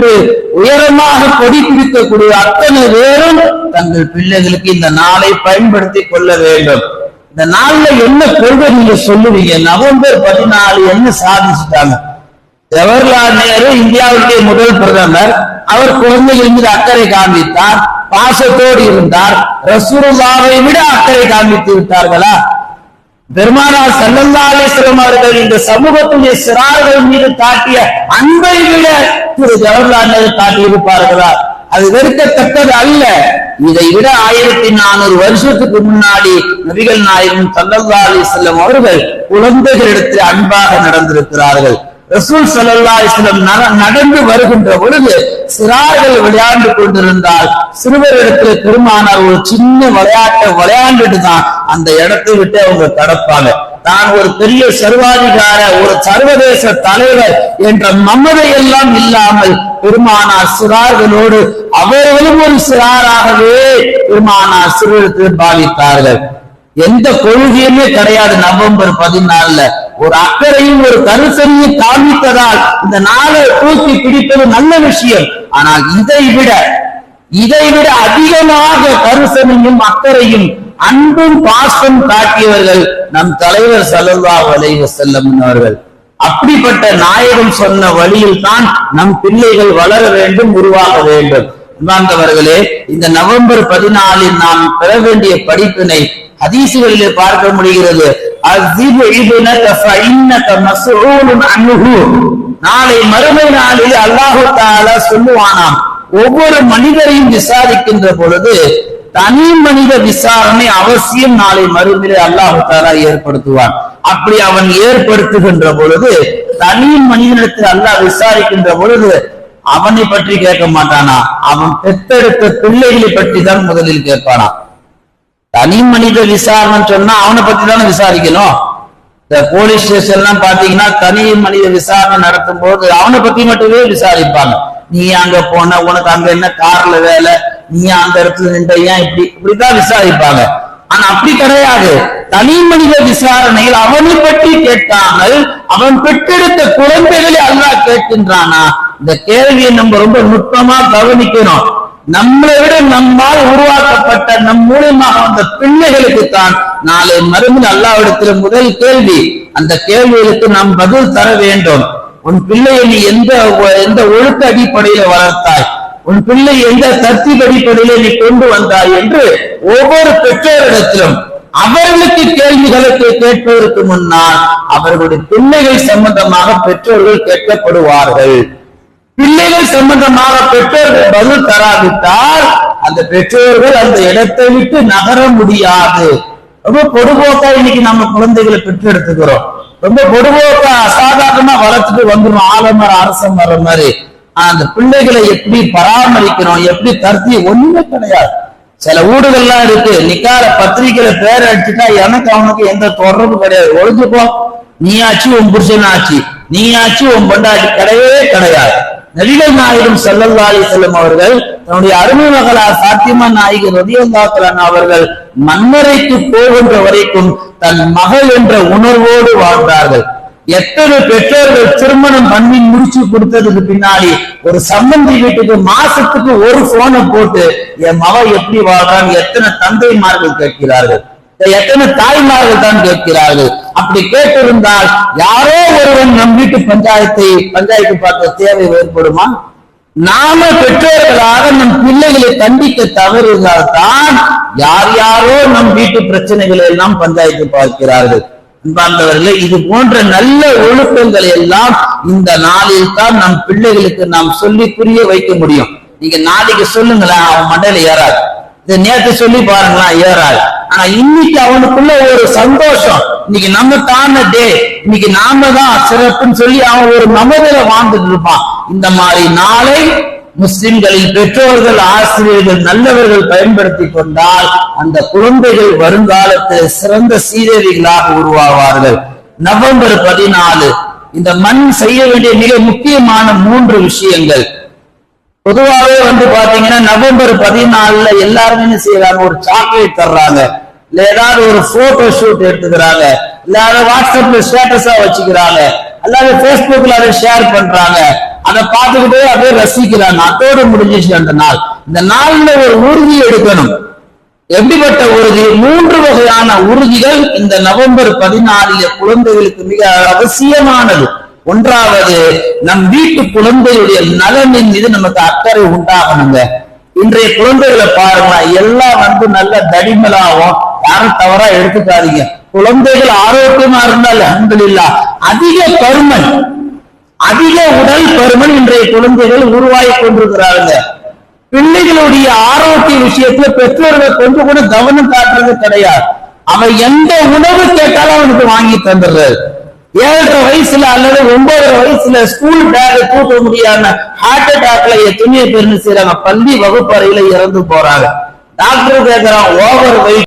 என்று உயரமாக கொடி பிடிக்கக்கூடிய அத்தனை பேரும் தங்கள் பிள்ளைகளுக்கு இந்த நாளை பயன்படுத்தி கொள்ள வேண்டும். இந்த நாள்ல என்ன கொள்கை நீங்க சொல்லுவீங்க? நவம்பர் 14 என்ன சாதிச்சுட்டாங்க? ஜவஹர்லால் நேரு இந்தியாவுடைய முதல் பிரதமர். அவர் குழந்தைகள் மீது அக்கறை காண்பித்தார், பாசத்தோடு இருந்தார். ரசூலுல்லாஹை விட அக்கறை காண்பித்து விட்டார்களா? பெருமானார் ஸல்லல்லாஹு அலைஹி வஸல்லம் அவர்கள் இந்த சமூகத்துடைய சிறார்கள் மீது காட்டிய அன்பை விட திரு ஜவஹர்லால் நேரு காட்டியிருப்பார்களா? அது வெறுக்கத்தக்கது அல்ல. இதை விட 1400 வருஷத்துக்கு முன்னாடி நபிகள் நாயகம் ஸல்லல்லாஹு அலைஹி வஸல்லம் அவர்கள் குழந்தைகளிடத்தில் அன்பாக நடந்திருக்கிறார்கள். ரசூல் ஸல்லல்லாஹு அலைஹி வஸல்லம் நடந்து வருகின்ற பொழுது சிறார்கள் விளையாண்டு கொண்டிருந்தால் சிறுவரிடத்தில் பெருமானார் ஒரு சின்ன விளையாட்டை விளையாண்டுட்டு தான் அந்த இடத்தை விட்டு அவங்க கடப்பாங்க. தான் ஒரு பெரிய சர்வாதிகார ஒரு சர்வதேச தலைவர் என்ற மமதை எல்லாம் இல்லாமல் பெருமானார் சிறார்களோடு அவர்களும் ஒரு சிறாராகவே பெருமானார் சிறுவர்கள் பாவித்தார்கள். எந்த கொள்கையுமே கிடையாது. நவம்பர் 14 ஒரு அக்கறையும் ஒரு கருசனையும் காண்பித்ததால் இந்த நாளை தூக்கி பிடிப்பது நல்ல விஷயம். ஆனால் இதை விட அதிகமாக கருசனையும் அக்கறையும் அன்பும் பாசம் காட்டியவர்கள் நம் தலைவர் ஸல்லல்லாஹு அலைஹி வஸல்லம் அவர்கள். அப்படிப்பட்ட நாயகம் சொன்ன வழியில் தான் நம் பிள்ளைகள் வளர வேண்டும், உருவாக வேண்டும். அன்பார்ந்தவர்களே, இந்த நவம்பர் 14 நாம் பெற வேண்டிய படிப்பினை ஹதீசுகளிலே பார்க்க முடிகிறது. நாளை மறுமை நாளில் அல்லாஹு தஆலா சொல்லுவானாம், ஒவ்வொரு மனிதரையும் விசாரிக்கின்ற பொழுது தனி மனித விசாரணை அவசியம் நாளை மறுமையிலே அல்லாஹு தஆலா ஏற்படுத்துவான். அப்படி அவன் ஏற்படுத்துகின்ற பொழுது தனி மனிதனிடத்தில் அல்லாஹ் விசாரிக்கின்ற பொழுது அவனை பற்றி கேட்க மாட்டானா, அவன் பெற்றெடுத்த பிள்ளைகளை பற்றி தான் முதலில் கேட்பானா. தனி மனித விசாரணை சொன்னா அவனை பத்தி தானே விசாரிக்கணும். இந்த போலீஸ் ஸ்டேஷன்லாம் பாத்தீங்கன்னா தனி மனித விசாரணை நடத்தும் போது அவனை பத்தி மட்டுமே விசாரிப்பாங்க. நீ அங்க போன, உனக்கு அங்க என்ன கார்ல வேலை, நீ அந்த இடத்துல நின்ற, ஏன் இப்படிதான் விசாரிப்பாங்க. ஆனா அப்படி கிடையாது. தனி மனித விசாரணையில் அவனை பற்றி கேட்காமல் அவன் பெற்றெடுத்த குழந்தைகளை அல்லாஹ் கேட்கின்றானா? இந்த கேள்வியை நம்ம ரொம்ப நுட்பமா கவனிக்கணும். நம்மளை விட நம்மால் உருவாக்கப்பட்ட நம் மூலமாக வந்த பிள்ளைகளுக்கு தான் நாளை மறுமையில் அல்லாஹ்விடத்துல முதல் கேள்வி. அந்த கேள்விகளுக்கு நாம் பதில் தர வேண்டும். உன் பிள்ளையை நீ எந்த ஒழுக்க அடிப்படையில வளர்த்தாய், உன் பிள்ளை எந்த தர்த்தீப் அடிப்படையில நீ கொண்டு வந்தாய் என்று ஒவ்வொரு பெற்றோரிடத்திலும் அவர்களுக்கு கேள்விகளுக்கு கேட்பதற்கு முன்னால் அவர்களுடைய பிள்ளைகள் சம்பந்தமாக பெற்றோர்கள் கேட்கப்படுவார்கள். பிள்ளைகள் சம்பந்தமாக பெற்றோர்கள் பதில் தராவிட்டால் அந்த பெற்றோர்கள் அந்த இடத்தை விட்டு நகர முடியாது. ரொம்ப பொதுபோக்கா இன்னைக்கு நம்ம குழந்தைகளை பெற்றெடுத்துக்கிறோம். ரொம்ப பொதுபோக்கா அசாதாரணமா வளர்த்துட்டு வந்துடும், ஆலமர அரச மரம் மாதிரி. அந்த பிள்ளைகளை எப்படி பராமரிக்கணும், எப்படி தர்த்தி ஒண்ணுமே கிடையாது. சில ஊடுகள்லாம் இருக்கு, நிக்கால பத்திரிகையில பேர் அடிச்சுட்டா எனக்கு அவனுக்கு எந்த தொடர்பு கிடையாது. ஒழுங்குப்போ, நீ ஆச்சு உன் புருஷன் ஆச்சு, நீ ஆச்சு உன் பொண்டாட்சி, கிடையவே கிடையாது. நபிகள் நாயகம் ஸல்லல்லாஹு அலைஹி வஸல்லம் அவர்கள் தன்னுடைய அருமை மகளார் ஃபாத்திமா நாயகி ரலியல்லாஹு அன்ஹா அவர்கள் மன்னரைக்கு போகின்ற வரைக்கும் தன் மகள் என்ற உணர்வோடு வாழ்ந்தார்கள். எத்தனை பெற்றோர்கள் திருமணம் பண்ணி முடிச்சு கொடுத்ததுக்கு பின்னாடி ஒரு சம்பந்தி வீட்டுக்கு மாசத்துக்கு ஒரு போனை போட்டு என் மகள் எப்படி வாழ்றான்னு எத்தனை தந்தைமார்கள் கேட்கிறார்கள், எத்தனை தாய்மார்கள் தான் கேட்கிறார்கள். அப்படி கேட்டிருந்தால் யாரோ ஒருவன் நம் வீட்டு பஞ்சாயத்து பார்க்க தேவை ஏற்படுமா? நாம பெற்றோர்களாக நம் பிள்ளைகளை கண்டிக்க தவறுகிறால் தான் யார் யாரோ நம் வீட்டு பிரச்சனைகளை எல்லாம் பஞ்சாயத்து பார்க்கிறார்கள். அன்பார்ந்தவர்களே, இது போன்ற நல்ல ஒழுக்கங்களை எல்லாம் இந்த நாளில் தான் நம் பிள்ளைகளுக்கு நாம் சொல்லி புரிய வைக்க முடியும். நீங்க நாளைக்கு சொல்லுங்களேன், அவன் மண்டையில ஏறாது. இதை நேற்று சொல்லி பாருங்களா, ஏறாது. ஆனா இன்னைக்கு அவனுக்குள்ள ஒரு சந்தோஷம், இன்னைக்கு நம்ம தான டே, இன்னைக்கு நாம தான் சிறப்புன்னு சொல்லி அவன் ஒரு மமதில வாழ்ந்துட்டு இருப்பான். இந்த மாதிரி நாளை முஸ்லிம்களின் பெற்றோர்கள், ஆசிரியர்கள், நல்லவர்கள் பயன்படுத்தி கொண்டால் அந்த குழந்தைகள் வருங்காலத்தில் சிறந்த சீரழிகளாக உருவாவார்கள். நவம்பர் 14 இந்த மண் செய்ய வேண்டிய மிக முக்கியமான 3 விஷயங்கள். பொதுவாகவே பாத்தீங்கன்னா நவம்பர் 14 எல்லாருமே என்ன செய்யறாங்க, ஒரு சாக்லேட் தர்றாங்க, இல்ல ஏதாவது ஒரு போட்டோ ஷூட் எடுத்துக்கிறாங்க, இல்ல வாட்ஸ்அப்ல ஸ்டேட்டஸா வச்சுக்கிறாங்க, அல்லாத பேஸ்புக்ல அதை ஷேர் பண்றாங்க. அதை பார்த்துக்கிட்டே அப்படியே ரசிக்கிறாங்க. அதோடு முடிஞ்சிச்சு அந்த நாள். இந்த நாள்ல ஒரு உறுதி எடுக்கணும். எப்படிப்பட்ட உறுதி? 3 வகையான உறுதிகள் இந்த நவம்பர் 14 குழந்தைகளுக்கு மிக அவசியமானது. ஒன்றாவது, நம் வீட்டு குழந்தையுடைய நலனின் மீது நமக்கு அக்கறை உண்டாகணுங்க. இன்றைய குழந்தைகளை பாருங்க, எல்லாம் நல்ல தடிமலாவும், யாரும் தவறா எடுத்துக்காதீங்க. குழந்தைகள் ஆரோக்கியமா இருந்தால் அல்ஹம்துலில்லாஹ். அதிக பருமன், அதிக உடல் பருமன் இன்றைய குழந்தைகள் உருவாகி கொண்டிருக்கிறார்கள். பிள்ளைகளுடைய ஆரோக்கிய விஷயத்துல பெற்றோர்கள் கொஞ்சம் கூட கவனம் காட்டுறது கிடையாது. அவன் எந்த உணவு கேட்டாலும் அவனுக்கு வாங்கி தந்துடுறாரு. 7.5 வயசுல அல்லது 9 வயசுல ஸ்கூல் பேக் தூக்க முடியாம ஹார்ட் அட்டாக்ல எத்தனையோ பேர் செய்யறாங்க, பள்ளி வகுப்பறையில இறந்து போறாங்க. டாக்டர் கேட்கிறான், ஓவர் வெயிட்